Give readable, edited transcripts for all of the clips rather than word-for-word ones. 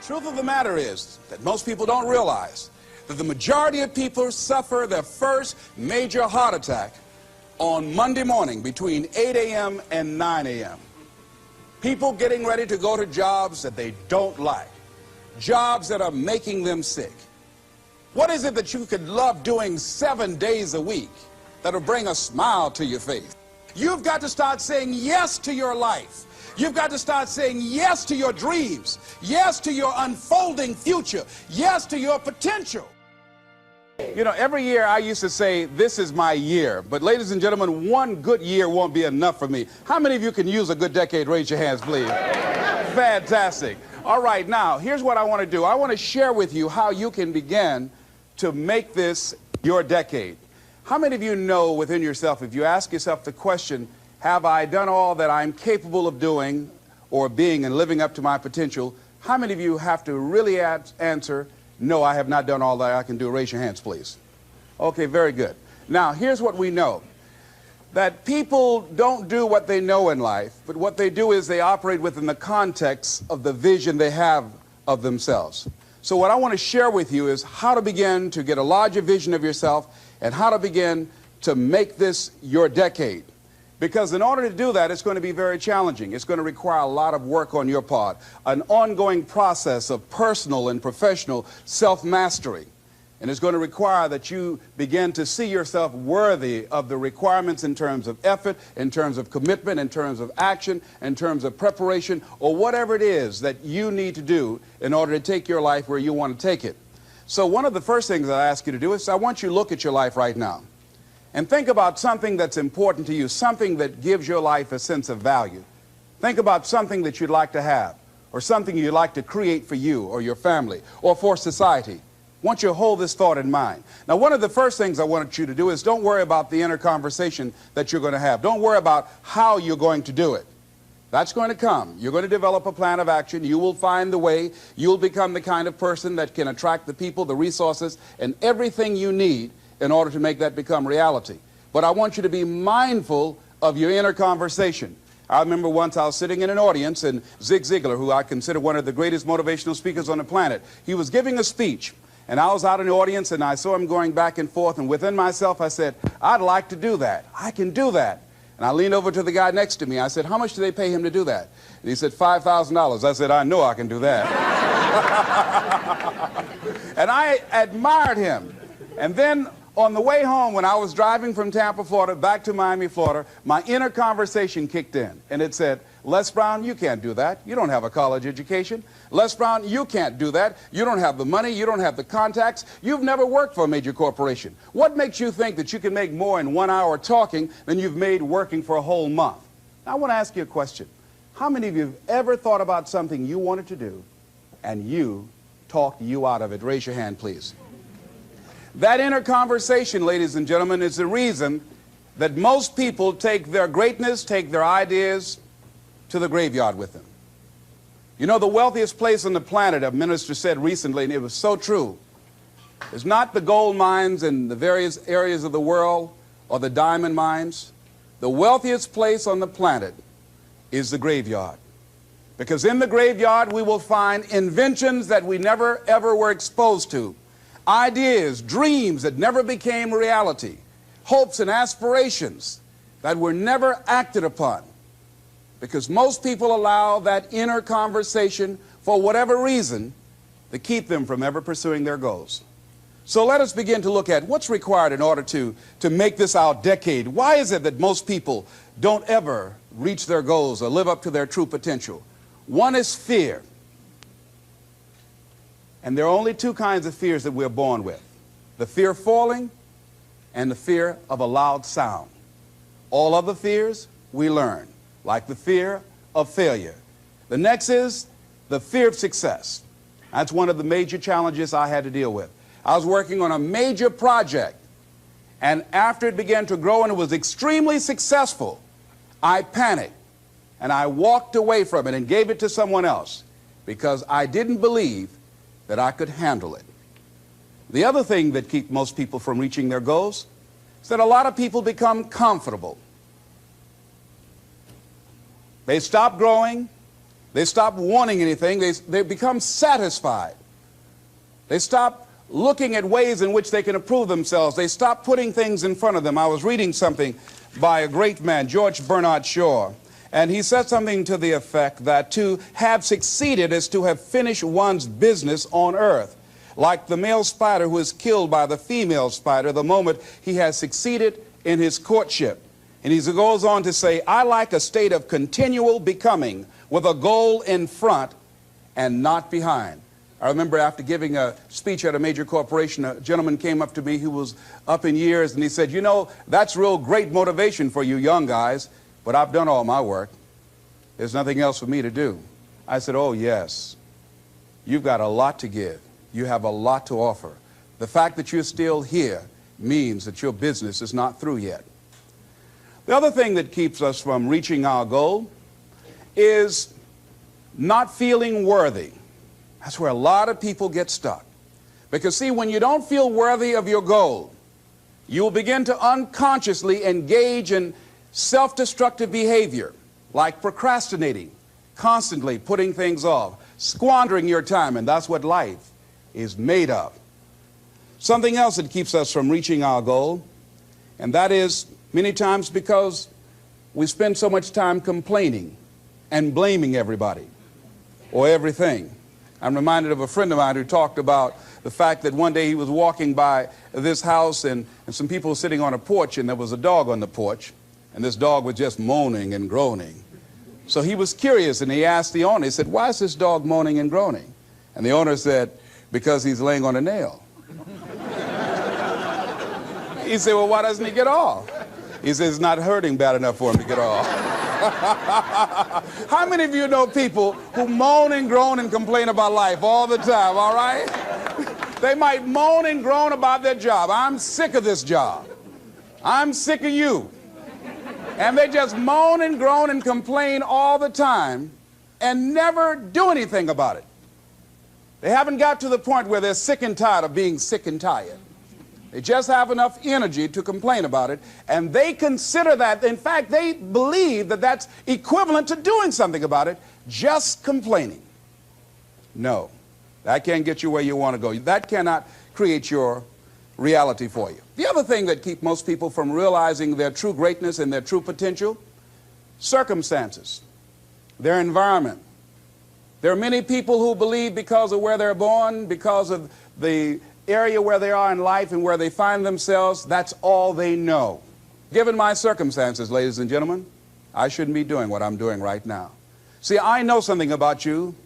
Truth of the matter is that most people don't realize that the majority of people suffer their first major heart attack on Monday morning between 8 a.m. and 9 a.m. People getting ready to go to jobs that they don't like, jobs that are making them sick. What is it that you could love doing 7 days a week that'll bring a smile to your face? You've got to start saying yes to your life. You've got to start saying yes to your dreams, yes to your unfolding future, yes to your potential. You know, every year I used to say, this is my year. But ladies and gentlemen, one good year won't be enough for me. How many of you can use a good decade? Raise your hands, please. Fantastic. All right, now, here's what I want to do. I want to share with you how you can begin to make this your decade. How many of you know within yourself, if you ask yourself the question, have I done all that I'm capable of doing or being and living up to my potential? How many of you have to really answer, no, I have not done all that I can do? Raise your hands, please. Okay, very good. Now, here's what we know. That people don't do what they know in life, but what they do is they operate within the context of the vision they have of themselves. So what I want to share with you is how to begin to get a larger vision of yourself and how to begin to make this your decade. Because in order to do that, it's going to be very challenging. It's going to require a lot of work on your part, an ongoing process of personal and professional self-mastery. And it's going to require that you begin to see yourself worthy of the requirements in terms of effort, in terms of commitment, in terms of action, in terms of preparation, or whatever it is that you need to do in order to take your life where you want to take it. So one of the first things I ask you to do is I want you to look at your life right now. And think about something that's important to you, something that gives your life a sense of value. Think about something that you'd like to have, or something you'd like to create for you or your family or for society. I want you to hold this thought in mind. Now, one of the first things I want you to do is don't worry about the inner conversation that you're going to have. Don't worry about how you're going to do it. That's going to come. You're going to develop a plan of action. You will find the way. You'll become the kind of person that can attract the people, the resources, and everything you need in order to make that become reality. But I want you to be mindful of your inner conversation. I remember once I was sitting in an audience and Zig Ziglar, who I consider one of the greatest motivational speakers on the planet, he was giving a speech. And I was out in the audience and I saw him going back and forth, and within myself I said, I'd like to do that. I can do that. And I leaned over to the guy next to me. I said, how much do they pay him to do that? And he said, $5,000. I said, I know I can do that. And I admired him. And then on the way home, when I was driving from Tampa, Florida, back to Miami, Florida, my inner conversation kicked in. And it said, Les Brown, you can't do that. You don't have a college education. Les Brown, you can't do that. You don't have the money. You don't have the contacts. You've never worked for a major corporation. What makes you think that you can make more in 1 hour talking than you've made working for a whole month? Now, I want to ask you a question. How many of you have ever thought about something you wanted to do and you talked you out of it? Raise your hand, please. That inner conversation, ladies and gentlemen, is the reason that most people take their greatness, take their ideas to the graveyard with them. You know, the wealthiest place on the planet, a minister said recently, and it was so true, is not the gold mines in the various areas of the world or the diamond mines. The wealthiest place on the planet is the graveyard. Because in the graveyard we will find inventions that we never ever were exposed to. Ideas, dreams that never became reality, hopes and aspirations that were never acted upon. Because most people allow that inner conversation, for whatever reason, to keep them from ever pursuing their goals. So let us begin to look at what's required in order to make this our decade. Why is it that most people don't ever reach their goals or live up to their true potential? One is fear. And there are only two kinds of fears that we're born with. The fear of falling and the fear of a loud sound. All other fears we learn, like the fear of failure. The next is the fear of success. That's one of the major challenges I had to deal with. I was working on a major project, and after it began to grow and it was extremely successful, I panicked and I walked away from it and gave it to someone else because I didn't believe that I could handle it. The other thing that keeps most people from reaching their goals is that a lot of people become comfortable. They stop growing, They stop wanting anything. They become satisfied. They stop looking at ways in which they can improve themselves. They stop putting things in front of them. I was reading something by a great man, George Bernard Shaw, and he said something to the effect that to have succeeded is to have finished one's business on earth, like the male spider who is killed by the female spider the moment he has succeeded in his courtship. And he goes on to say, I like a state of continual becoming with a goal in front and not behind. I remember after giving a speech at a major corporation, a gentleman came up to me who was up in years, and he said, you know, that's real great motivation for you young guys, but I've done all my work. There's nothing else for me to do. I said, oh, yes. You've got a lot to give. You have a lot to offer. The fact that you're still here means that your business is not through yet. The other thing that keeps us from reaching our goal is not feeling worthy. That's where a lot of people get stuck. Because see, when you don't feel worthy of your goal, you will begin to unconsciously engage in self-destructive behavior, like procrastinating, constantly putting things off, squandering your time, and that's what life is made of. Something else that keeps us from reaching our goal, and that is many times because we spend so much time complaining and blaming everybody or everything. I'm reminded of a friend of mine who talked about the fact that one day he was walking by this house and some people were sitting on a porch, and there was a dog on the porch, and this dog was just moaning and groaning. So he was curious, and he asked the owner, he said, why is this dog moaning and groaning? And the owner said, because he's laying on a nail. He said, well, why doesn't he get off? He says, it's not hurting bad enough for him to get off. How many of you know people who moan and groan and complain about life all the time, all right? They might moan and groan about their job. I'm sick of this job. I'm sick of you. And they just moan and groan and complain all the time and never do anything about it. They haven't got to the point where they're sick and tired of being sick and tired. They just have enough energy to complain about it, and they consider that, in fact, they believe that that's equivalent to doing something about it, just complaining. No, that can't get you where you want to go. That cannot create your reality for you. The other thing that keeps most people from realizing their true greatness and their true potential, circumstances, their environment. There are many people who believe because of where they're born, because of the area where they are in life and where they find themselves, that's all they know. Given my circumstances, ladies and gentlemen, I shouldn't be doing what I'm doing right now. See, I know something about you,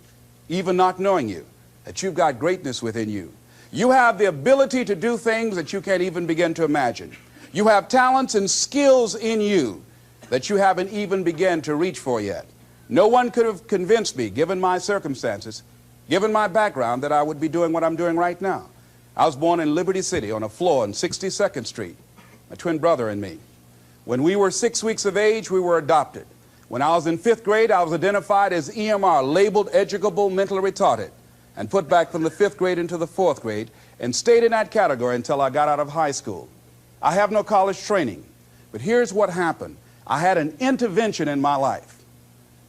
even not knowing you, that you've got greatness within you. You have the ability to do things that you can't even begin to imagine. You have talents and skills in you that you haven't even begun to reach for yet. No one could have convinced me, given my circumstances, given my background, that I would be doing what I'm doing right now. I was born in Liberty City on a floor on 62nd Street, my twin brother and me. When we were 6 weeks of age, we were adopted. When I was in 5th grade, I was identified as EMR, labeled educable mentally retarded, and put back from the 5th grade into the 4th grade, and stayed in that category until I got out of high school. I have no college training, but here's what happened. I had an intervention in my life.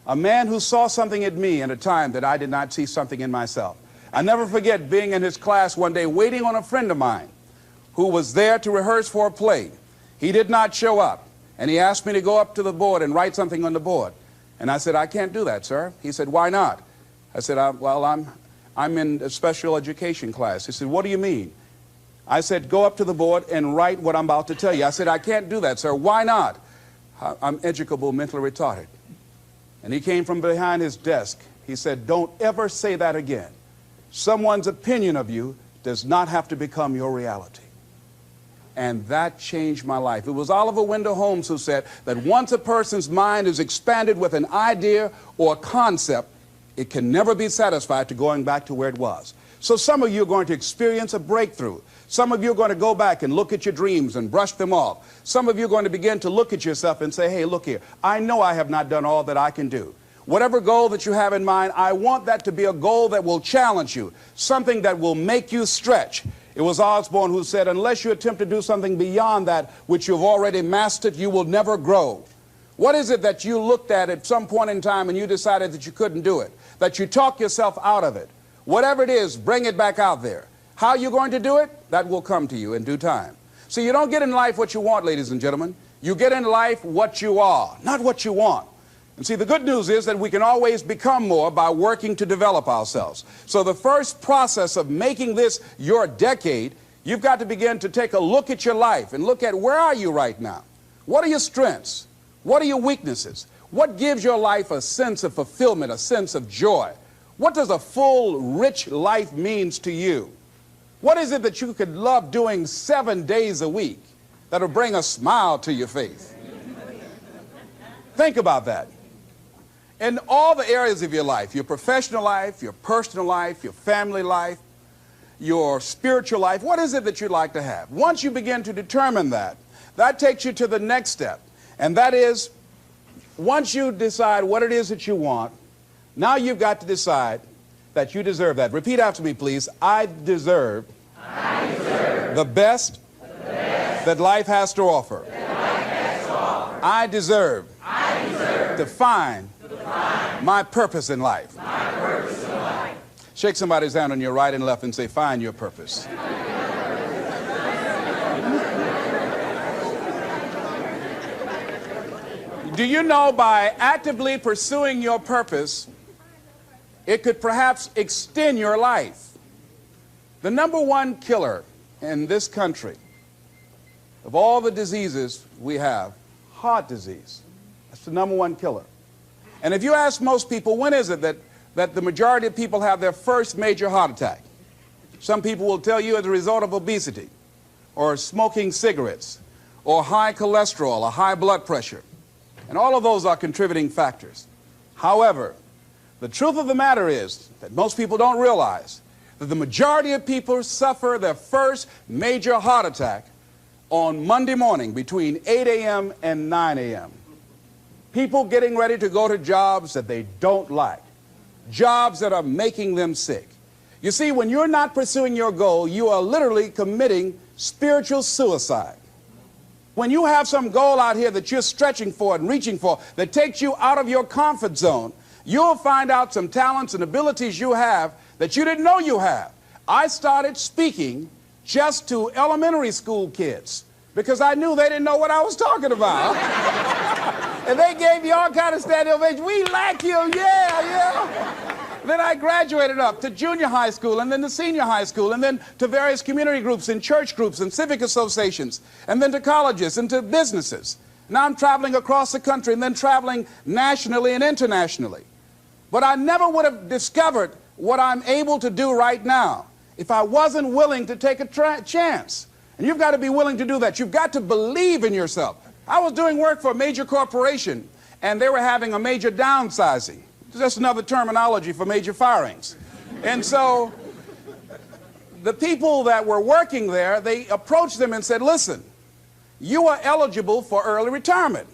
A man who saw something in me at a time that I did not see something in myself. I never forget being in his class one day waiting on a friend of mine who was there to rehearse for a play. He did not show up, and he asked me to go up to the board and write something on the board. And I said, I can't do that, sir. He said, why not? I said, well, I'm in a special education class. He said, what do you mean? I said, go up to the board and write what I'm about to tell you. I said, I can't do that, sir. Why not? I'm educable mentally retarded. And he came from behind his desk. He said, don't ever say that again. Someone's opinion of you does not have to become your reality. And that changed my life. It was Oliver Wendell Holmes who said that once a person's mind is expanded with an idea or a concept, it can never be satisfied to going back to where it was. So some of you are going to experience a breakthrough. Some of you are going to go back and look at your dreams and brush them off. Some of you are going to begin to look at yourself and say, hey, look here, I know I have not done all that I can do. Whatever goal that you have in mind, I want that to be a goal that will challenge you, something that will make you stretch. It was Osborne who said, unless you attempt to do something beyond that which you've already mastered, you will never grow. What is it that you looked at some point in time and you decided that you couldn't do it, that you talked yourself out of it? Whatever it is, bring it back out there. How you're going to do it, that will come to you in due time. So you don't get in life what you want, ladies and gentlemen. You get in life what you are, not what you want. And see, the good news is that we can always become more by working to develop ourselves. So the first process of making this your decade, you've got to begin to take a look at your life and look at where are you right now? What are your strengths? What are your weaknesses? What gives your life a sense of fulfillment, a sense of joy? What does a full, rich life means to you? What is it that you could love doing 7 days a week that'll bring a smile to your face? Think about that. In all the areas of your life, your professional life, your personal life, your family life, your spiritual life, what is it that you'd like to have? Once you begin to determine that, that takes you to the next step. And that is, once you decide what it is that you want, now you've got to decide that you deserve that. Repeat after me, please. I deserve the best that life has to offer. I deserve to find my purpose in life. Shake somebody's hand on your right and left and say, find your purpose. Do you know by actively pursuing your purpose, it could perhaps extend your life? The number one killer in this country of all the diseases we have, heart disease. That's the number one killer. And if you ask most people, when is it that the majority of people have their first major heart attack? Some people will tell you as a result of obesity, or smoking cigarettes, or high cholesterol, or high blood pressure. And all of those are contributing factors. However, the truth of the matter is that most people don't realize that the majority of people suffer their first major heart attack on Monday morning between 8 a.m. and 9 a.m. People getting ready to go to jobs that they don't like, jobs that are making them sick. You see, when you're not pursuing your goal, you are literally committing spiritual suicide. When you have some goal out here that you're stretching for and reaching for that takes you out of your comfort zone, you'll find out some talents and abilities you have that you didn't know you have. I started speaking just to elementary school kids because I knew they didn't know what I was talking about. And they gave me all kind of standing ovation. We like you, yeah. Then I graduated up to junior high school and then to senior high school and then to various community groups and church groups and civic associations and then to colleges and to businesses. Now I'm traveling across the country and then traveling nationally and internationally. But I never would have discovered what I'm able to do right now if I wasn't willing to take a chance. And you've got to be willing to do that. You've got to believe in yourself. I was doing work for a major corporation and they were having a major downsizing. Just another terminology for major firings. And so the people that were working there, they approached them and said, listen, you are eligible for early retirement.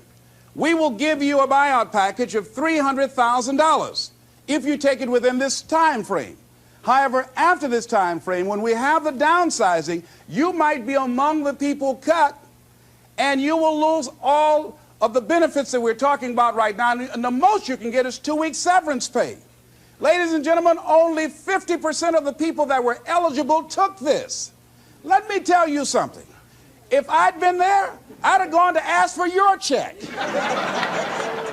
We will give you a buyout package of $300,000 if you take it within this time frame. However, after this time frame, when we have the downsizing, you might be among the people cut and you will lose all of the benefits that we're talking about right now, and the most you can get is 2 weeks severance pay. Ladies and gentlemen, only 50% of the people that were eligible took this. Let me tell you something. If I'd been there, I'd have gone to ask for your check.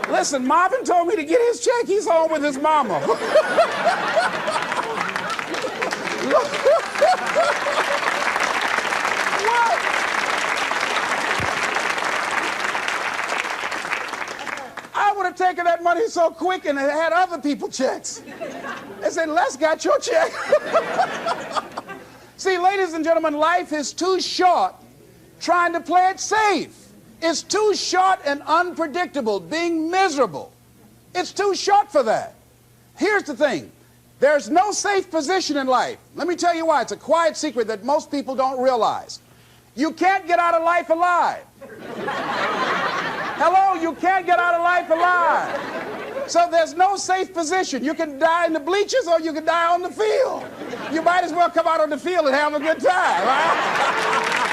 Listen, Marvin told me to get his check. He's home with his mama. What? I would have taken that money so quick and had other people checks. They said, Les got your check. See, ladies and gentlemen, life is too short trying to play it safe. It's too short and unpredictable, being miserable. It's too short for that. Here's the thing. There's no safe position in life. Let me tell you why. It's a quiet secret that most people don't realize. You can't get out of life alive. Hello, you can't get out of life alive. So there's no safe position. You can die in the bleachers or you can die on the field. You might as well come out on the field and have a good time, right?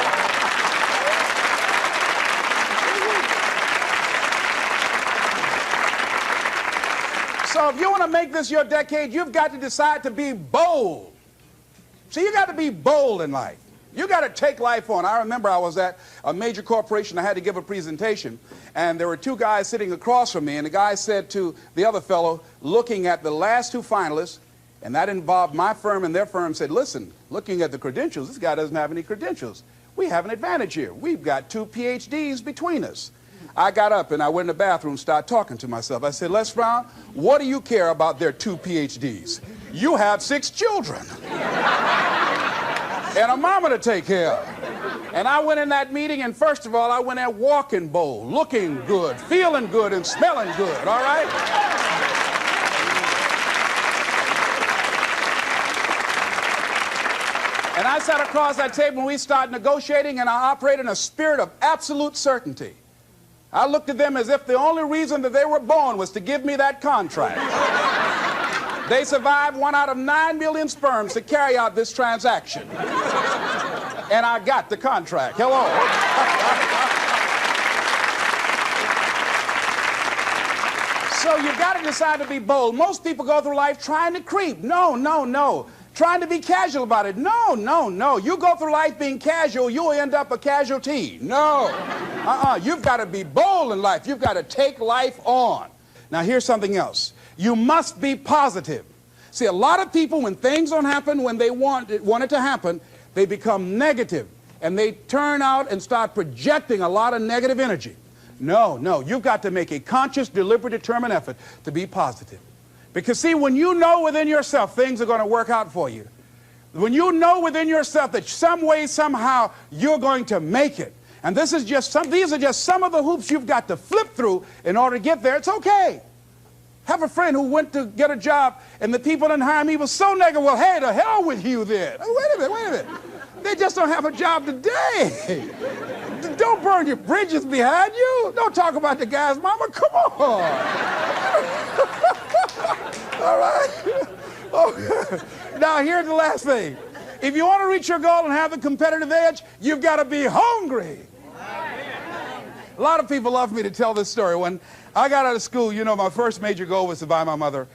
So if you want to make this your decade, you've got to decide to be bold. See, you got to be bold in life. You got to take life on. I remember I was at a major corporation. I had to give a presentation, and there were two guys sitting across from me, and the guy said to the other fellow, looking at the last two finalists, and that involved my firm and their firm, said, listen, looking at the credentials, this guy doesn't have any credentials. We have an advantage here. We've got 2 PhDs between us. I got up and I went in the bathroom and started talking to myself. I said, Les Brown, what do you care about their 2 PhDs? You have 6 children and a mama to take care of. And I went in that meeting, and first of all, I went there walking bold, looking good, feeling good, and smelling good, all right? And I sat across that table and we started negotiating, and I operated in a spirit of absolute certainty. I looked at them as if the only reason that they were born was to give me that contract. They survived 1 out of 9 million sperms to carry out this transaction. And I got the contract. Hello. So you've got to decide to be bold. Most people go through life trying to creep. No, no, no. Trying to be casual about it. No, no, no. You go through life being casual, you'll end up a casualty. No. You've got to be bold in life. You've got to take life on. Now, here's something else. You must be positive. See, a lot of people, when things don't happen when they want it to happen, they become negative, and they turn out and start projecting a lot of negative energy. No, no. You've got to make a conscious, deliberate, determined effort to be positive. Because, see, when you know within yourself things are going to work out for you, when you know within yourself that some way, somehow, you're going to make it, and these are just some of the hoops you've got to flip through in order to get there, it's okay. Have a friend who went to get a job, and the people didn't hire him. He was so negative. Well, hey, to hell with you then. Wait a minute. They just don't have a job today. Don't burn your bridges behind you. Don't talk about the guy's mama. Come on. All right? Okay. Now, here's the last thing. If you want to reach your goal and have the competitive edge, you've got to be hungry. A lot of people love me to tell this story. When I got out of school, you know, my first major goal was to buy my mother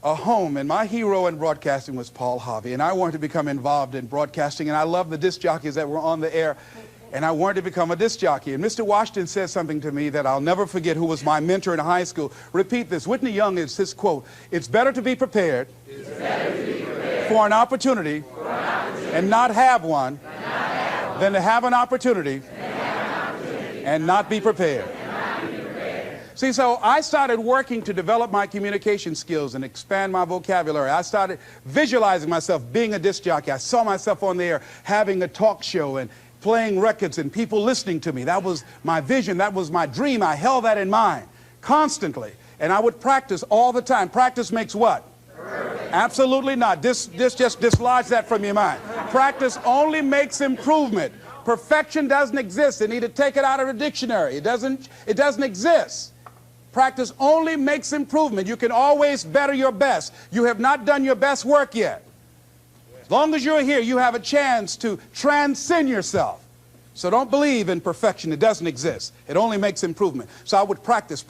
a home, and my hero in broadcasting was Paul Harvey, and I wanted to become involved in broadcasting, and I loved the disc jockeys that were on the air, and I wanted to become a disc jockey. And Mr. Washington said something to me that I'll never forget, who was my mentor in high school. Repeat this. Whitney Young is his quote. It's better to be prepared, for an opportunity, and not have one, than to have an opportunity and not be prepared. See, so I started working to develop my communication skills and expand my vocabulary. I started visualizing myself being a disc jockey. I saw myself on the air having a talk show and playing records and people listening to me. That was my vision. That was my dream. I held that in mind constantly. And I would practice all the time. Practice makes what? Perfect. Absolutely not. Just dislodge that from your mind. Practice only makes improvement. Perfection doesn't exist. They need to take it out of the dictionary. It doesn't exist. Practice only makes improvement. You can always better your best. You have not done your best work yet. As long as you're here, you have a chance to transcend yourself. So don't believe in perfection. It doesn't exist. It only makes improvement. So I would practice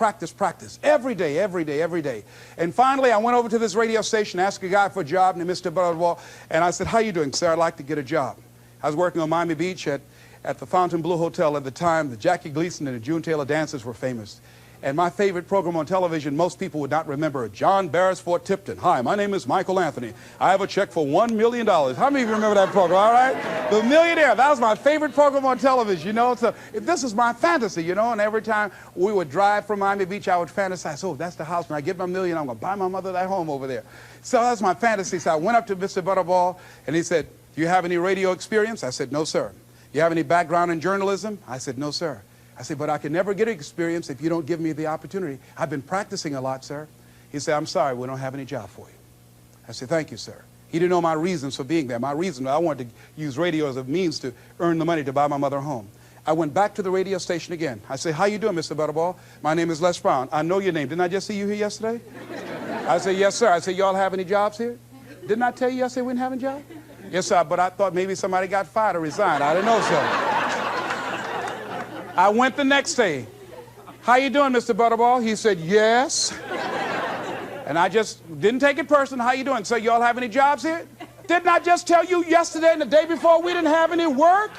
every day. And finally, I went over to this radio station, asked a guy for a job named Mr. Butterwall, and I said, how you doing, sir? I'd like to get a job. I was working on Miami Beach at the Fontainebleau Hotel at the time. The Jackie Gleason and the June Taylor dances were famous. And my favorite program on television, most people would not remember, John Beresford Tipton. Hi, my name is Michael Anthony. I have a check for $1 million. How many of you remember that program, all right? The Millionaire, that was my favorite program on television, you know. So this is my fantasy, you know, and every time we would drive from Miami Beach, I would fantasize, oh, that's the house. When I get my million, I'm going to buy my mother that home over there. So that's my fantasy. So I went up to Mr. Butterball, and he said, do you have any radio experience? I said, no, sir. You have any background in journalism? I said, no, sir. I said, but I can never get experience if you don't give me the opportunity. I've been practicing a lot, sir. He said, I'm sorry, we don't have any job for you. I said, thank you, sir. He didn't know my reasons for being there. My reason, I wanted to use radio as a means to earn the money to buy my mother a home. I went back to the radio station again. I said, how you doing, Mr. Butterball? My name is Les Brown. I know your name. Didn't I just see you here yesterday? I said, yes, sir. I said, y'all have any jobs here? Didn't I tell you yesterday we didn't have a job? Yes, sir, but I thought maybe somebody got fired or resigned. I didn't know, sir. I went the next day. How you doing, Mr. Butterball? He said, yes. And I just didn't take it personal. How you doing? So y'all have any jobs here? Didn't I just tell you yesterday and the day before we didn't have any work?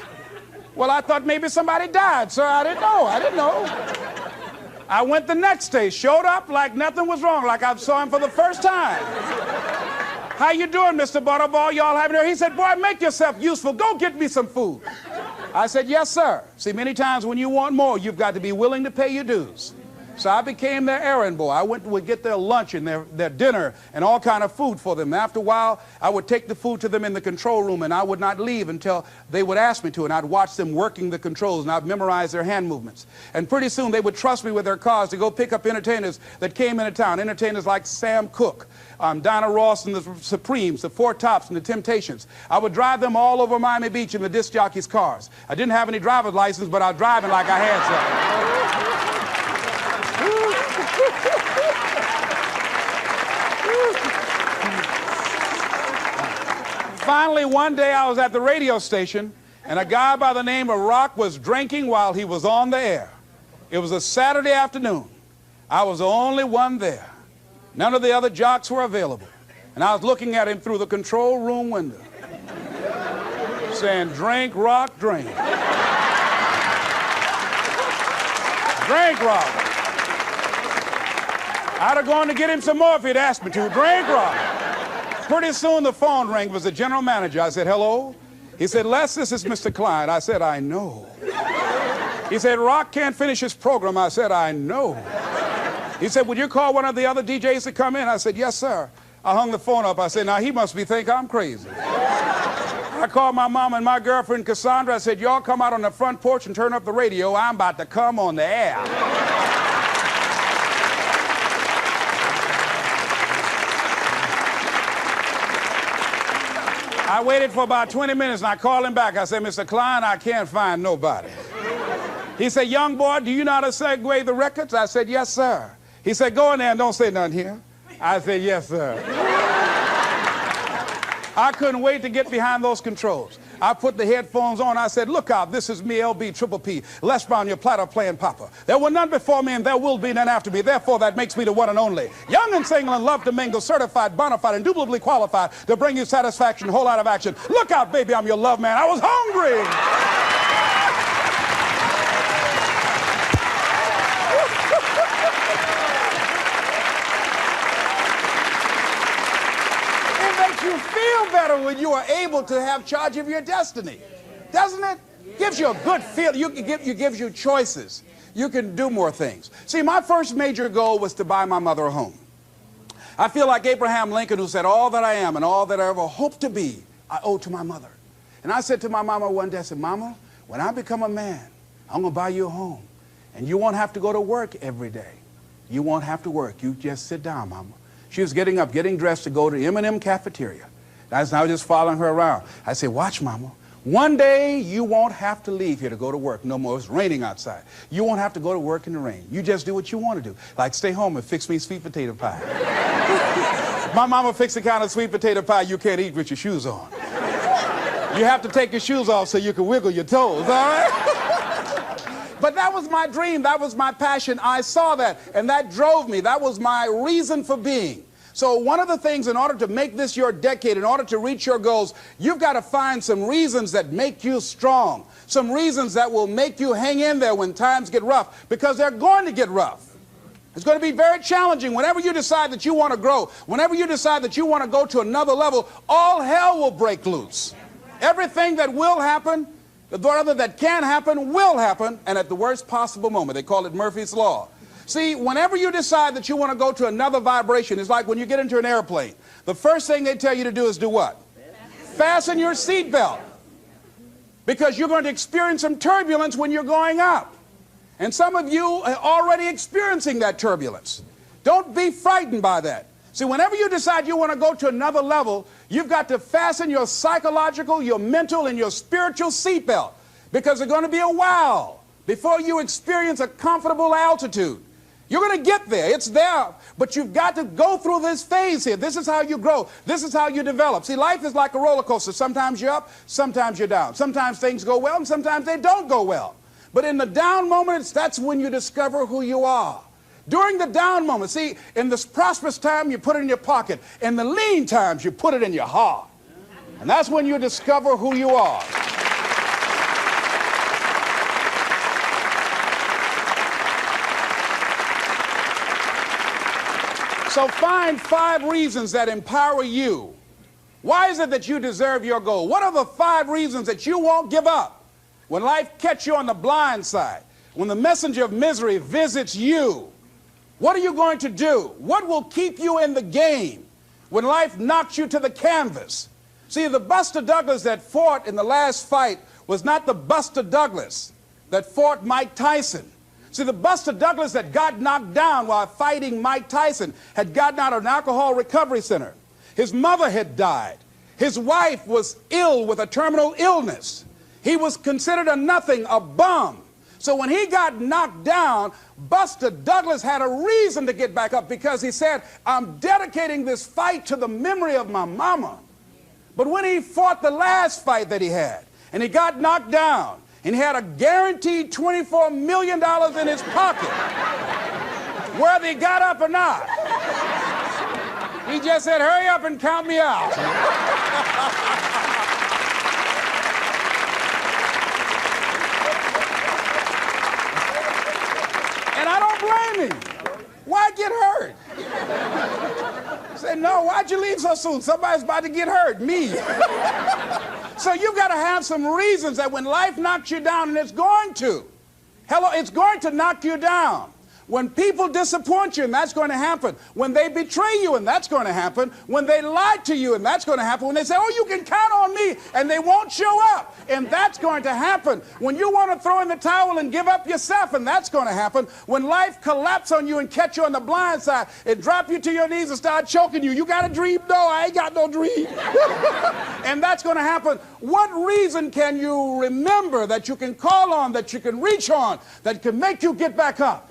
Well, I thought maybe somebody died, sir. I didn't know. I went the next day, showed up like nothing was wrong, like I saw him for the first time. How you doing, Mr. Butterball? Y'all having here? He said, boy, make yourself useful. Go get me some food. I said, yes, sir. See, many times when you want more, you've got to be willing to pay your dues. So I became their errand boy. I would get their lunch and their dinner and all kind of food for them. After a while, I would take the food to them in the control room, and I would not leave until they would ask me to, and I'd watch them working the controls, and I'd memorize their hand movements. And pretty soon, they would trust me with their cars to go pick up entertainers that came into town, entertainers like Sam Cooke, Donna Ross and the Supremes, the Four Tops and the Temptations. I would drive them all over Miami Beach in the disc jockeys' cars. I didn't have any driver's license, but I was driving like I had some. Finally, one day I was at the radio station, and a guy by the name of Rock was drinking while he was on the air. It was a Saturday afternoon. I was the only one there. None of the other jocks were available. And I was looking at him through the control room window, saying, drink, Rock, drink. Drink, Rock. I'd have gone to get him some more if he'd asked me to. Drink, Rock. Pretty soon the phone rang. It was the general manager. I said, hello? He said, Les, this is Mr. Klein. I said, I know. He said, Rock can't finish his program. I said, I know. He said, would you call one of the other DJs to come in? I said, yes, sir. I hung the phone up. I said, now he must think I'm crazy. I called my mom and my girlfriend, Cassandra. I said, y'all come out on the front porch and turn up the radio. I'm about to come on the air. I waited for about 20 minutes, and I called him back. I said, Mr. Klein, I can't find nobody. He said, young boy, do you know how to segue the records? I said, yes, sir. He said, go in there and don't say nothing here. I said, yes, sir. I couldn't wait to get behind those controls. I put the headphones on. I said, look out, this is me, LB Triple P, Les Brown, your platter playing papa. There were none before me, and there will be none after me. Therefore, that makes me the one and only. Young and single and love to mingle, certified, bona fide, indubitably qualified to bring you satisfaction, whole lot of action. Look out, baby, I'm your love man. I was hungry. You feel better when you are able to have charge of your destiny, doesn't it? Gives you a good feel. Gives you choices. You can do more things. See, my first major goal was to buy my mother a home. I feel like Abraham Lincoln, who said, all that I am and all that I ever hope to be, I owe to my mother. And I said to my mama one day, I said, Mama, when I become a man, I'm going to buy you a home. And you won't have to go to work every day. You won't have to work. You just sit down, Mama. She was getting up, getting dressed to go to M&M cafeteria. I was just following her around. I said, watch, Mama. One day you won't have to leave here to go to work no more. It's raining outside. You won't have to go to work in the rain. You just do what you want to do. Like stay home and fix me sweet potato pie. My mama fixed the kind of sweet potato pie you can't eat with your shoes on. You have to take your shoes off so you can wiggle your toes, all right? But that was my dream. That was my passion. I saw that, and that drove me. That was my reason for being. So one of the things, in order to make this your decade, in order to reach your goals, you've got to find some reasons that make you strong, some reasons that will make you hang in there when times get rough, because they're going to get rough. It's going to be very challenging. Whenever you decide that you want to grow, whenever you decide that you want to go to another level, all hell will break loose. Everything that will happen, rather that can happen, will happen, and at the worst possible moment. They call it Murphy's Law. See, whenever you decide that you want to go to another vibration, it's like when you get into an airplane. The first thing they tell you to do is do what? Fasten your seatbelt. Because you're going to experience some turbulence when you're going up. And some of you are already experiencing that turbulence. Don't be frightened by that. See, whenever you decide you want to go to another level, you've got to fasten your psychological, your mental, and your spiritual seatbelt. Because there's going to be a while before you experience a comfortable altitude. You're going to get there. It's there. But you've got to go through this phase here. This is how you grow. This is how you develop. See, life is like a roller coaster. Sometimes you're up, sometimes you're down. Sometimes things go well, and sometimes they don't go well. But in the down moments, that's when you discover who you are. During the down moments, see, in this prosperous time, you put it in your pocket. In the lean times, you put it in your heart. And that's when you discover who you are. So find 5 reasons that empower you. Why is it that you deserve your goal? What are the 5 reasons that you won't give up when life catches you on the blind side? When the messenger of misery visits you, what are you going to do? What will keep you in the game when life knocks you to the canvas? See, the Buster Douglas that fought in the last fight was not the Buster Douglas that fought Mike Tyson. See, the Buster Douglas that got knocked down while fighting Mike Tyson had gotten out of an alcohol recovery center. His mother had died. His wife was ill with a terminal illness. He was considered a nothing, a bum. So when he got knocked down, Buster Douglas had a reason to get back up because he said, I'm dedicating this fight to the memory of my mama. But when he fought the last fight that he had, and he got knocked down, and he had a guaranteed $24 million in his pocket, whether he got up or not, he just said, hurry up and count me out. And I don't blame him. Why get hurt? Say, no, why'd you leave so soon? Somebody's about to get hurt, me. So you've got to have some reasons that when life knocks you down, and it's going to. Hello, it's going to knock you down. When people disappoint you, and that's going to happen. When they betray you, and that's going to happen. When they lie to you, and that's going to happen. When they say, oh, you can count on me, and they won't show up, and that's going to happen. When you want to throw in the towel and give up yourself, and that's going to happen. When life collapses on you and catch you on the blind side, it drop you to your knees and start choking you. You got a dream? No, I ain't got no dream. And that's going to happen. What reason can you remember that you can call on, that you can reach on, that can make you get back up?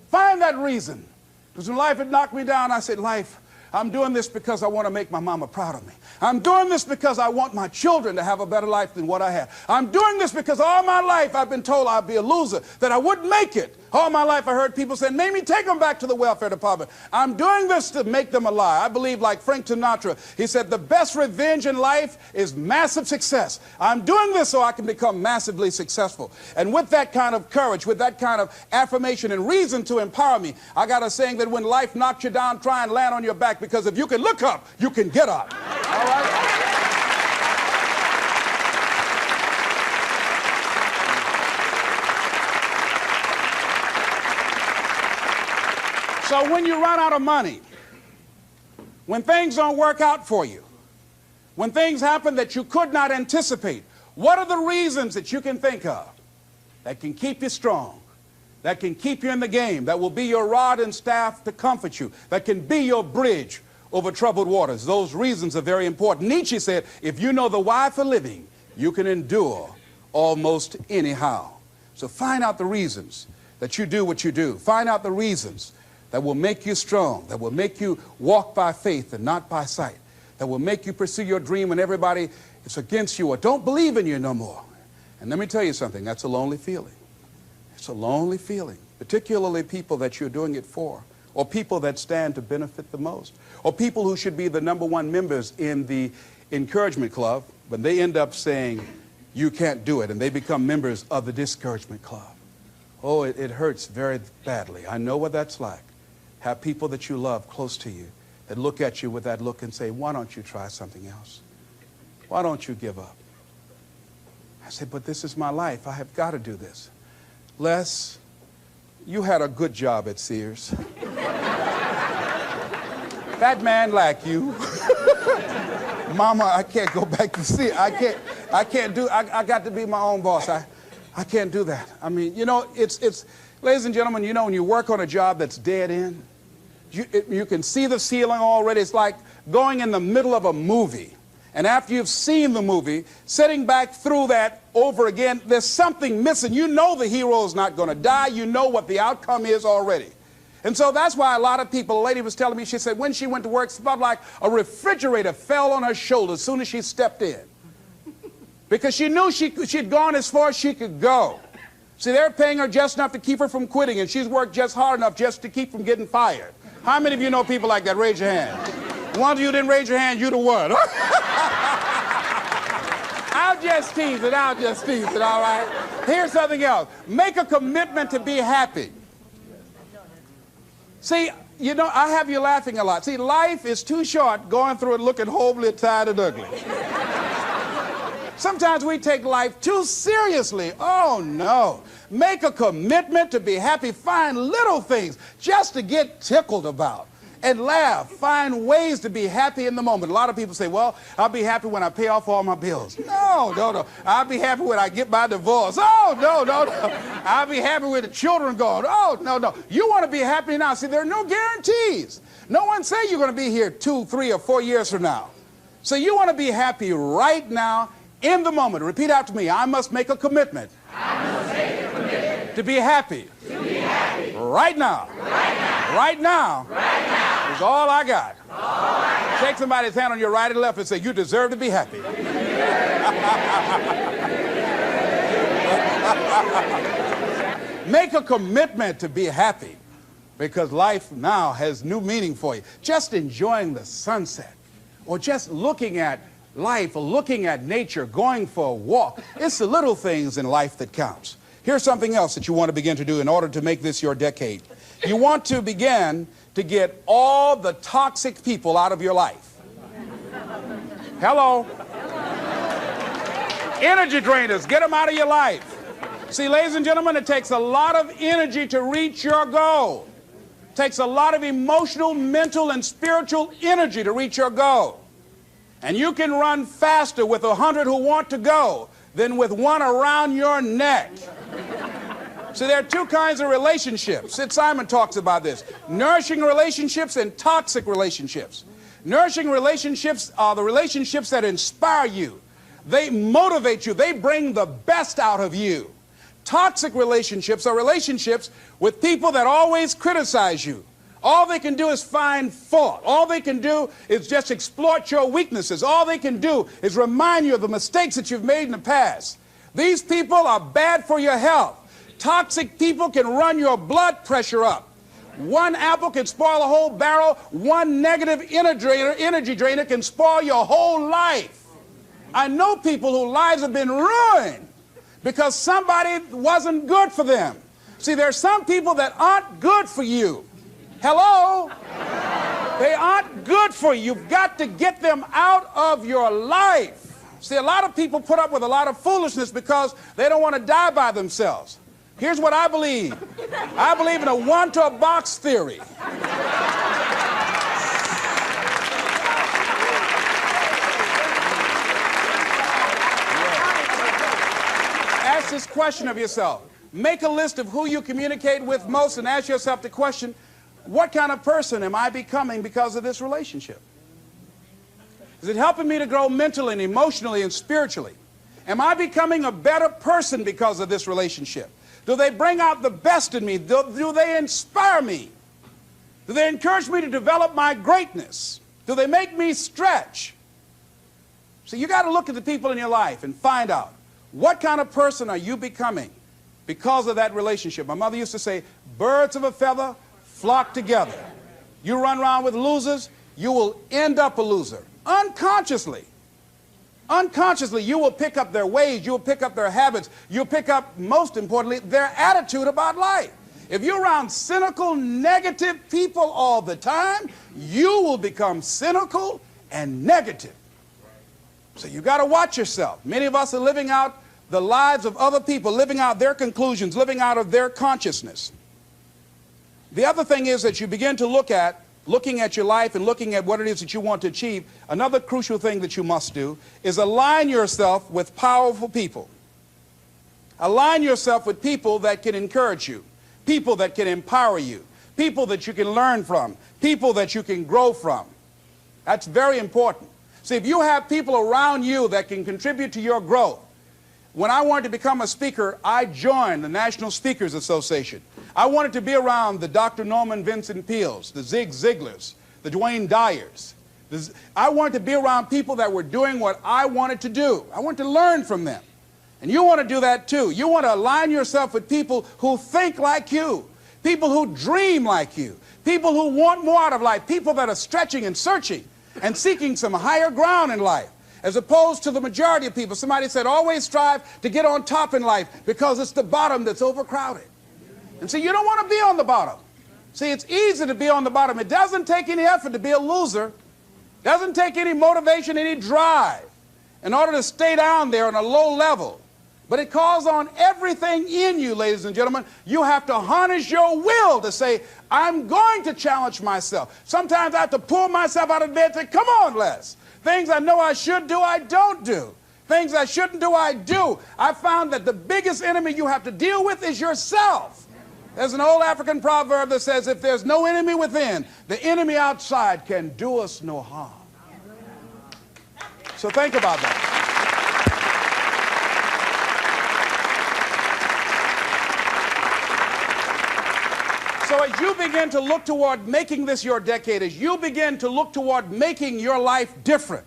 Find that reason. Because when life had knocked me down, I said, life, I'm doing this because I want to make my mama proud of me. I'm doing this because I want my children to have a better life than what I had. I'm doing this because all my life I've been told I'd be a loser, that I wouldn't make it. All my life I heard people say, maybe take them back to the welfare department. I'm doing this to make them alive. I believe like Frank Sinatra, he said, the best revenge in life is massive success. I'm doing this so I can become massively successful. And with that kind of courage, with that kind of affirmation and reason to empower me, I got a saying that when life knocks you down, try and land on your back, because if you can look up, you can get up. All right? So when you run out of money, when things don't work out for you, when things happen that you could not anticipate, what are the reasons that you can think of that can keep you strong, that can keep you in the game, that will be your rod and staff to comfort you, that can be your bridge over troubled waters? Those reasons are very important. Nietzsche said, if you know the why for living, you can endure almost anyhow. So find out the reasons that you do what you do. Find out the reasons that will make you strong, that will make you walk by faith and not by sight, that will make you pursue your dream when everybody is against you or don't believe in you no more. And let me tell you something, that's a lonely feeling. It's a lonely feeling, particularly people that you're doing it for, or people that stand to benefit the most, or people who should be the #1 members in the encouragement club, but they end up saying, you can't do it, and they become members of the discouragement club. Oh, it hurts very badly. I know what that's like. Have people that you love close to you that look at you with that look and say, why don't you try something else? Why don't you give up? I say, but this is my life. I have got to do this. Les, you had a good job at Sears. That man like you. Mama, I can't go back to Sears. I got to be my own boss. I can't do that. I mean, you know, it's ladies and gentlemen, you know, when you work on a job that's dead end, you can see the ceiling already. It's like going in the middle of a movie. And after you've seen the movie, sitting back through that over again, there's something missing. You know the hero's not going to die. You know what the outcome is already. And so that's why a lot of people, a lady was telling me, she said when she went to work, it felt like a refrigerator fell on her shoulder as soon as she stepped in. Because she knew she'd gone as far as she could go. See, they're paying her just enough to keep her from quitting, and she's worked just hard enough just to keep from getting fired. How many of you know people like that? Raise your hand. The ones of you didn't raise your hand, you the one. I'll just tease it, all right? Here's something else. Make a commitment to be happy. See, you know, I have you laughing a lot. See, life is too short going through it looking hopelessly tired and ugly. Sometimes we take life too seriously. Oh, no. Make a commitment to be happy. Find little things just to get tickled about and laugh. Find ways to be happy in the moment. A lot of people say, well, I'll be happy when I pay off all my bills. No. I'll be happy when I get my divorce. Oh, no. I'll be happy with the children gone. Oh, no. You want to be happy now. See, there are no guarantees. No one say you're going to be here 2, 3, or 4 years from now. So you want to be happy right now in the moment. Repeat after me. I must make a commitment. To be happy. Right now. Right now. Is all I got. Shake somebody's hand on your right and left and say, you deserve to be happy. Make a commitment to be happy, because life now has new meaning for you. Just enjoying the sunset, or just looking at life, or looking at nature, going for a walk. It's the little things in life that counts. Here's something else that you want to begin to do in order to make this your decade. You want to begin to get all the toxic people out of your life. Hello? Energy drainers, get them out of your life. See, ladies and gentlemen, it takes a lot of energy to reach your goal. It takes a lot of emotional, mental, and spiritual energy to reach your goal. And you can run faster with 100 who want to go than with one around your neck. So there are two kinds of relationships. Sid Simon talks about this. Nourishing relationships and toxic relationships. Nourishing relationships are the relationships that inspire you. They motivate you. They bring the best out of you. Toxic relationships are relationships with people that always criticize you. All they can do is find fault. All they can do is just exploit your weaknesses. All they can do is remind you of the mistakes that you've made in the past. These people are bad for your health. Toxic people can run your blood pressure up. One apple can spoil a whole barrel. One negative energy drainer can spoil your whole life. I know people whose lives have been ruined because somebody wasn't good for them. See, there are some people that aren't good for you. Hello? They aren't good for you. You've got to get them out of your life. See, a lot of people put up with a lot of foolishness because they don't want to die by themselves. Here's what I believe. I believe in a one-to-a-box theory. Ask this question of yourself. Make a list of who you communicate with most and ask yourself the question, what kind of person am I becoming because of this relationship? Is it helping me to grow mentally and emotionally and spiritually? Am I becoming a better person because of this relationship? Do they bring out the best in me? Do they inspire me? Do they encourage me to develop my greatness? Do they make me stretch? So you got to look at the people in your life and find out, what kind of person are you becoming because of that relationship? My mother used to say, birds of a feather flock together. You run around with losers, you will end up a loser. Unconsciously. Unconsciously, you will pick up their ways, you will pick up their habits, you'll pick up, most importantly, their attitude about life. If you're around cynical, negative people all the time, you will become cynical and negative. So you got to watch yourself. Many of us are living out the lives of other people, living out their conclusions, living out of their consciousness. The other thing is that you begin to looking at your life and looking at what it is that you want to achieve. Another crucial thing that you must do is align yourself with powerful people. Align yourself with people that can encourage you, people that can empower you, people that you can learn from, people that you can grow from. That's very important. See, if you have people around you that can contribute to your growth. When I wanted to become a speaker, I joined the National Speakers Association. I wanted to be around the Dr. Norman Vincent Peales, the Zig Ziglars, the Dwayne Dyers. I wanted to be around people that were doing what I wanted to do. I wanted to learn from them. And you want to do that too. You want to align yourself with people who think like you, people who dream like you, people who want more out of life, people that are stretching and searching and seeking some higher ground in life, as opposed to the majority of people. Somebody said, always strive to get on top in life because it's the bottom that's overcrowded. And so you don't want to be on the bottom. See, it's easy to be on the bottom. It doesn't take any effort to be a loser. It doesn't take any motivation, any drive in order to stay down there on a low level. But it calls on everything in you, ladies and gentlemen. You have to harness your will to say, I'm going to challenge myself. Sometimes I have to pull myself out of bed and say, come on, Les. Things I know I should do, I don't do. Things I shouldn't do, I do. I found that the biggest enemy you have to deal with is yourself. There's an old African proverb that says, if there's no enemy within, the enemy outside can do us no harm. So think about that. So as you begin to look toward making this your decade, as you begin to look toward making your life different,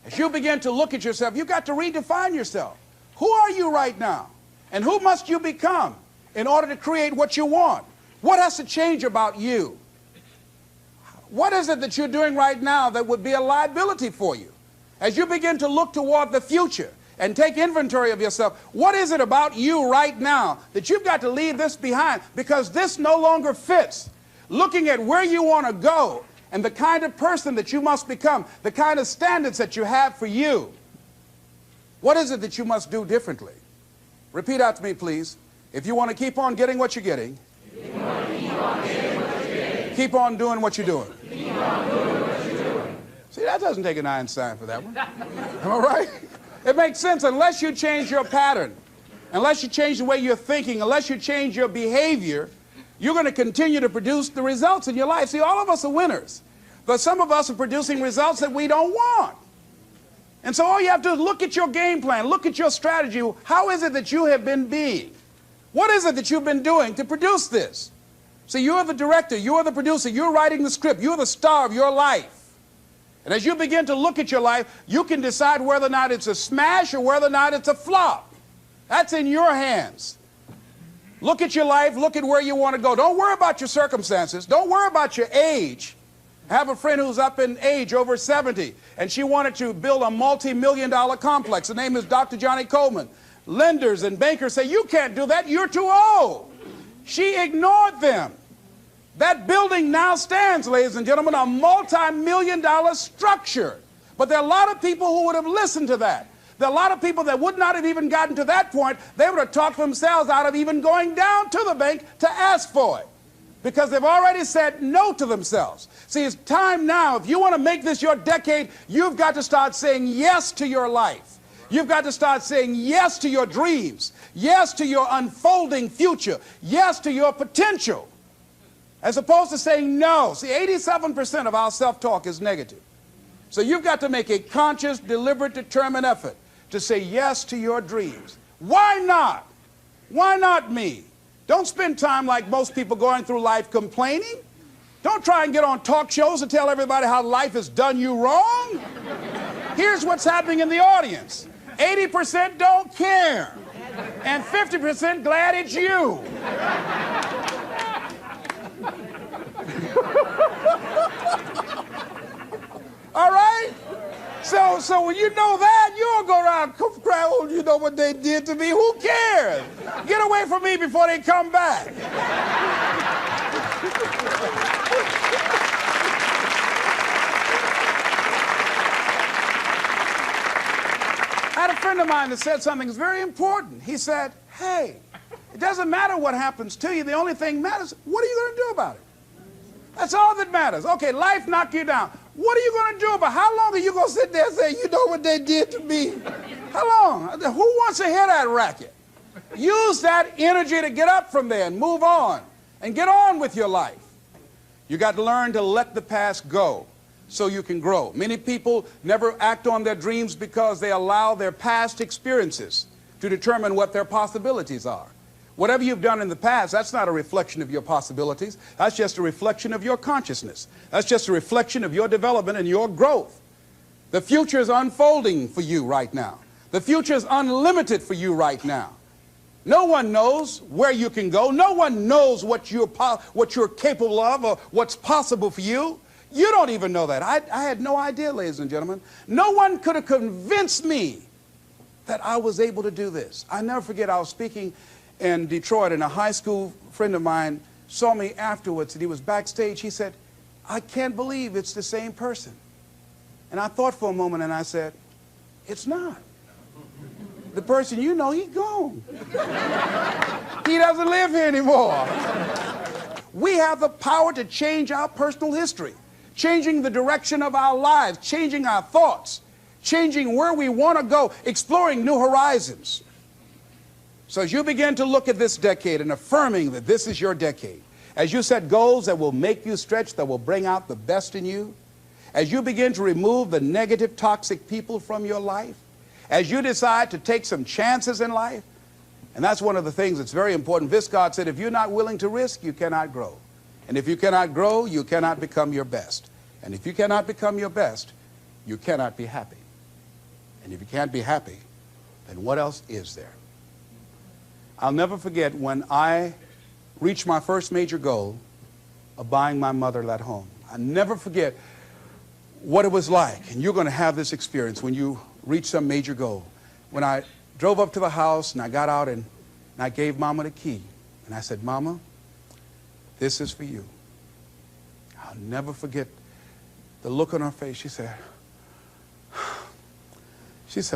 as you begin to look at yourself, you've got to redefine yourself. Who are you right now? And who must you become in order to create what you want? What has to change about you? What is it that you're doing right now that would be a liability for you? As you begin to look toward the future and take inventory of yourself, what is it about you right now that you've got to leave this behind because this no longer fits? Looking at where you want to go and the kind of person that you must become, the kind of standards that you have for you. What is it that you must do differently? Repeat out to me, please. If you want to keep on getting what you're getting, keep on doing what you're doing. See, that doesn't take an Einstein for that one. Am I right? It makes sense unless you change your pattern, unless you change the way you're thinking, unless you change your behavior, you're going to continue to produce the results in your life. See, all of us are winners, but some of us are producing results that we don't want. And so all you have to do is look at your game plan, look at your strategy. How is it that you have been being? What is it that you've been doing to produce this? See, you're the director, you're the producer, you're writing the script, you're the star of your life. And as you begin to look at your life, you can decide whether or not it's a smash or whether or not it's a flop. That's in your hands. Look at your life, look at where you want to go. Don't worry about your circumstances. Don't worry about your age. I have a friend who's up in age, over 70, and she wanted to build a multi-million-dollar complex. The name is Dr. Johnny Coleman. Lenders and bankers say, you can't do that, you're too old. She ignored them. That building now stands, ladies and gentlemen, a multi-million-dollar structure. But there are a lot of people who would have listened to that. There are a lot of people that would not have even gotten to that point. They would have talked themselves out of even going down to the bank to ask for it, because they've already said no to themselves. See, it's time now. If you want to make this your decade, you've got to start saying yes to your life. You've got to start saying yes to your dreams, yes to your unfolding future, yes to your potential, as opposed to saying no. See, 87% of our self-talk is negative. So you've got to make a conscious, deliberate, determined effort to say yes to your dreams. Why not? Why not me? Don't spend time like most people going through life complaining. Don't try and get on talk shows and tell everybody how life has done you wrong. Here's what's happening in the audience. 80% don't care, and 50% glad it's you. All right? So when you know that, you'll go around cry, oh, you know what they did to me? Who cares? Get away from me before they come back. I had a friend of mine that said something that's very important. He said, hey, it doesn't matter what happens to you. The only thing matters, what are you going to do about it? That's all that matters. Okay, life knocked you down. What are you going to do about it? How long are you going to sit there and say, you know what they did to me? How long? Who wants to hear that racket? Use that energy to get up from there and move on and get on with your life. You got to learn to let the past go so you can grow. Many people never act on their dreams because they allow their past experiences to determine what their possibilities are. Whatever you've done in the past, that's not a reflection of your possibilities. That's just a reflection of your consciousness. That's just a reflection of your development and your growth. The future is unfolding for you right now. The future is unlimited for you right now. No one knows where you can go. No one knows what you're capable of or what's possible for you. You don't even know that. I had no idea, ladies and gentlemen. No one could have convinced me that I was able to do this. I never forget, I was speaking in Detroit, and a high school friend of mine saw me afterwards, and he was backstage. He said, "I can't believe it's the same person." And I thought for a moment, and I said, "It's not. The person you know, he's gone. He doesn't live here anymore." We have the power to change our personal history, changing the direction of our lives, changing our thoughts, changing where we want to go, exploring new horizons. So as you begin to look at this decade and affirming that this is your decade, as you set goals that will make you stretch, that will bring out the best in you, as you begin to remove the negative, toxic people from your life, as you decide to take some chances in life, and that's one of the things that's very important. Viscard said, if you're not willing to risk, you cannot grow. And if you cannot grow, you cannot become your best. And if you cannot become your best, you cannot be happy. And if you can't be happy, then what else is there? I'll never forget when I reached my first major goal of buying my mother that home. I'll never forget what it was like. And you're going to have this experience when you reach some major goal. When I drove up to the house and I got out and I gave Mama the key. And I said, "Mama, this is for you." I'll never forget the look on her face. She said,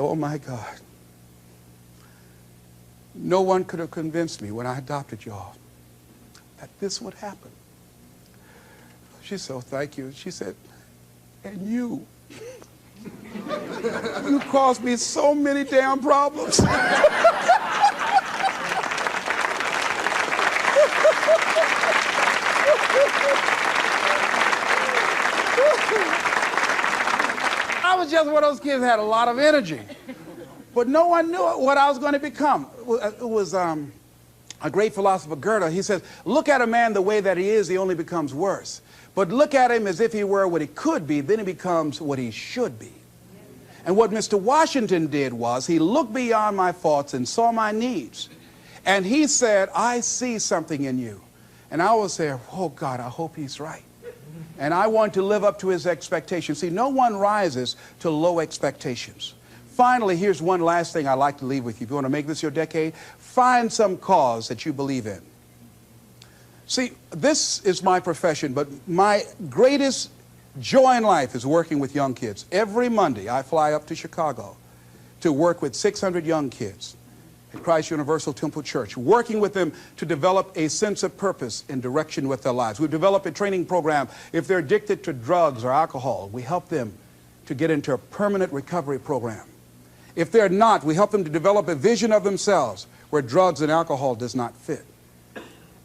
"Oh my God. No one could have convinced me when I adopted y'all that this would happen." She said, "Oh, thank you." She said, "And you, you caused me so many damn problems." I was just one of those kids that had a lot of energy. But no one knew what I was going to become. It was a great philosopher, Goethe. He says, look at a man the way that he is, he only becomes worse. But look at him as if he were what he could be, then he becomes what he should be. And what Mr. Washington did was he looked beyond my faults and saw my needs. And he said, "I see something in you." And I was there, oh God, I hope he's right. And I want to live up to his expectations. See, no one rises to low expectations. Finally, here's one last thing I'd like to leave with you. If you want to make this your decade, find some cause that you believe in. See, this is my profession, but my greatest joy in life is working with young kids. Every Monday, I fly up to Chicago to work with 600 young kids at Christ Universal Temple Church, working with them to develop a sense of purpose and direction with their lives. We've developed a training program. If they're addicted to drugs or alcohol, we help them to get into a permanent recovery program. If they're not, we help them to develop a vision of themselves where drugs and alcohol does not fit.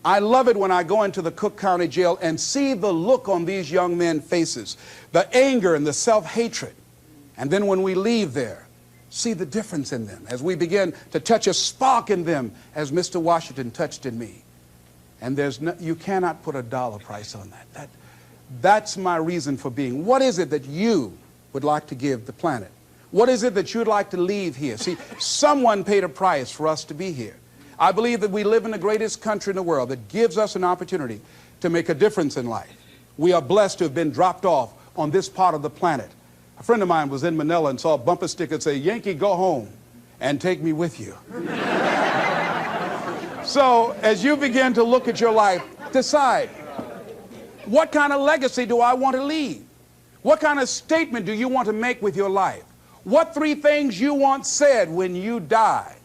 I love it when I go into the Cook County Jail and see the look on these young men's faces, the anger and the self-hatred. And then when we leave there, see the difference in them as we begin to touch a spark in them as Mr. Washington touched in me. And you cannot put a dollar price on that. That's my reason for being. What is it that you would like to give the planet? What is it that you'd like to leave here? See, someone paid a price for us to be here. I believe that we live in the greatest country in the world that gives us an opportunity to make a difference in life. We are blessed to have been dropped off on this part of the planet. A friend of mine was in Manila and saw a bumper sticker that said, "Yankee, go home and take me with you." So as you begin to look at your life, decide, what kind of legacy do I want to leave? What kind of statement do you want to make with your life? What 3 things you want said when you die?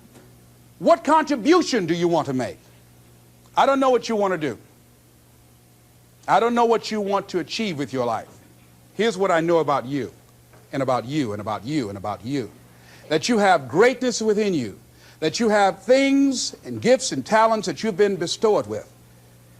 What contribution do you want to make? I don't know what you want to do. I don't know what you want to achieve with your life. Here's what I know about you, and about you, and about you, and about you. That you have greatness within you. That you have things and gifts and talents that you've been bestowed with.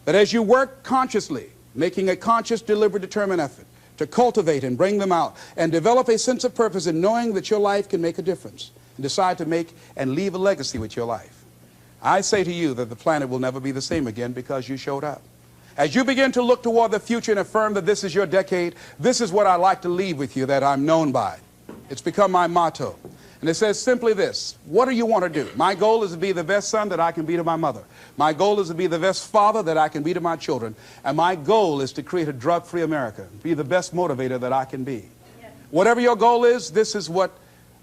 That as you work consciously, making a conscious, deliberate, determined effort to cultivate and bring them out and develop a sense of purpose in knowing that your life can make a difference and decide to make and leave a legacy with your life. I say to you that the planet will never be the same again because you showed up. As you begin to look toward the future and affirm that this is your decade, this is what I like to leave with you that I'm known by. It's become my motto. And it says simply this: what do you want to do? My goal is to be the best son that I can be to my mother. My goal is to be the best father that I can be to my children. And my goal is to create a drug-free America, be the best motivator that I can be. Yes. Whatever your goal is, this is what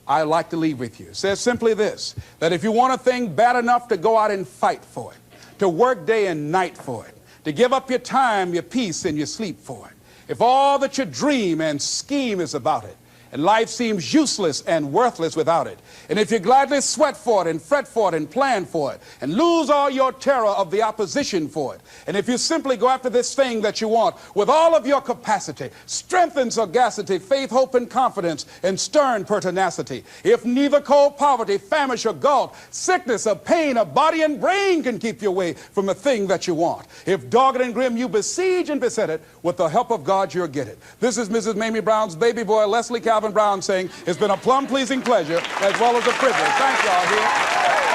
I like to leave with you. It says simply this: that if you want a thing bad enough to go out and fight for it, to work day and night for it, to give up your time, your peace, and your sleep for it, if all that you dream and scheme is about it, and life seems useless and worthless without it, and if you gladly sweat for it and fret for it and plan for it and lose all your terror of the opposition for it, and if you simply go after this thing that you want with all of your capacity, strength and sagacity, faith, hope, and confidence, and stern pertinacity, if neither cold poverty, famish, or gulf, sickness, or pain, of body and brain can keep you away from a thing that you want, if dogged and grim you besiege and beset it, with the help of God you'll get it. This is Mrs. Mamie Brown's baby boy, Leslie Calvin Brown, saying it's been a plumb pleasing pleasure as well as a privilege. Thank y'all here.